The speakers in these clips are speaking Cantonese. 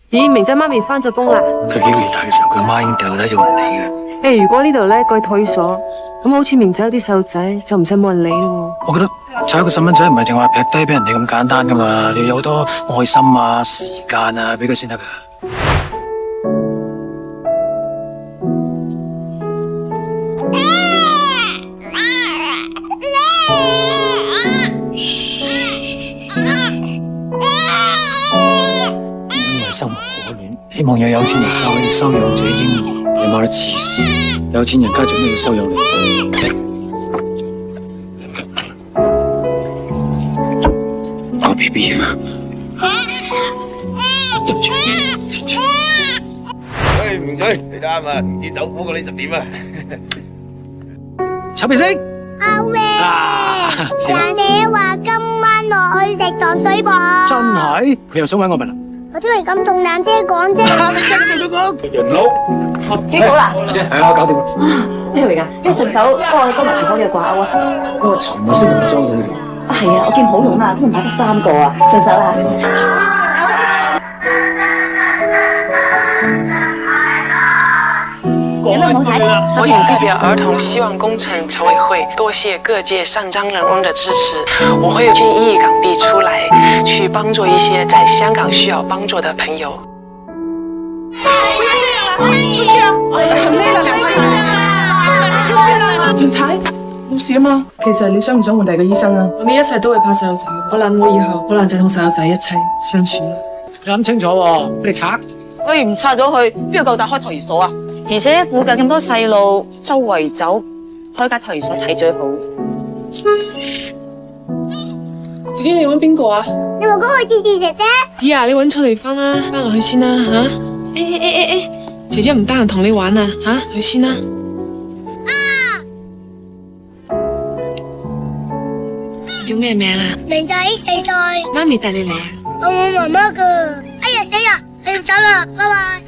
咦，明仔媽咪返咗工啦？佢幾個月大嘅時候，佢阿媽已經掉低咗唔理嘅。如果呢度咧改托兒所，咁好似明仔有啲細路仔就唔使冇人理咯。我覺得湊一個細蚊仔唔係淨話劈低俾人哋咁簡單噶嘛，你要有好多愛心啊、時間啊俾佢先得噶。生無可戀，希望有錢人家可以收養這嬰兒，你媽都黐線，有錢人家做咩要收養你？個 BB 啊，對唔住，對唔住。喂，明仔，你啱啊，唔知走火過你10點啊。臭鼻星，阿威，人哋話今晚落去食糖水噃。真係，佢又想搵我笨啊！我都係咁同蘭姐講啫。你真係對佢講，人佬，整好啦，姐係啊，搞掂啦。咩嚟㗎？你順手幫我裝埋廚房嘅掛鈎啊！我尋日先同佢裝到嘅。係啊，我見好用啊，咁唔買得3個啊，順手啦。有咩好睇？我想代表兒童希望工程籌委會多謝各界善長人翁的支持，我會捐1億港幣出來，去幫助一些在香港需要幫助的朋友。不要這樣了，出去啊！很累了，2次了，出去啦！林太，冇事啊嘛？其實你想唔想換第二個醫生啊？我哋一切都會怕細路仔，我諗我以後好難再同細路仔一齊相處。諗清楚喎，你拆。喂，唔拆咗佢，邊個夠膽開托兒所啊？而且附近咁多細路，周圍走，開間托兒所睇最好。姐姐，你揾邊個啊？你話嗰個芝芝姐姐？咦啊，你揾出嚟翻啦，翻落去先啦吓。姐姐唔得閒同你玩啊吓，去先啦。叫咩名啊？明仔4歲。媽咪帶你嚟啊。我冇媽媽噶。哎呀死啦！我要走啦，拜拜。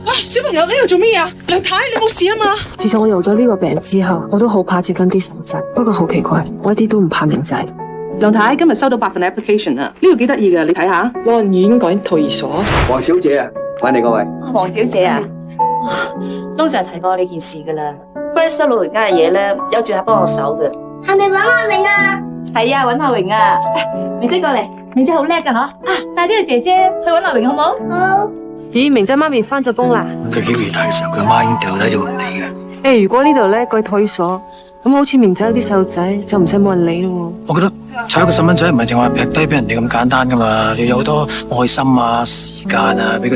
喂，小朋友喺度做咩啊？梁太，你冇事啊嘛？自從我有咗呢個病之後，我都好怕接近啲細路仔。不過好奇怪，我一啲都唔怕明仔。梁太今日收到8份 application 啊，呢個幾得意㗎，你睇下。老人院改托兒所。黃小姐啊，揾你嗰位。黃小姐啊，哇，都上提過呢件事㗎啦。不過收老人家嘅嘢咧，有住客幫我手嘅。係咪揾阿榮啊？係啊，揾阿榮啊。明姐過嚟，明姐好叻㗎嗬。帶呢個姐姐去揾阿榮好唔好？好。咦，明仔媽咪返咗工啦？佢幾個月大嘅時候，佢阿媽已經掉低咗唔理嘅。如果呢度咧改托兒所，咁好似明仔有啲細路仔就唔使冇人理咯。我覺得湊一個細蚊仔唔係淨話劈低俾人哋咁簡單噶嘛，你要有好多愛心啊、時間啊俾佢。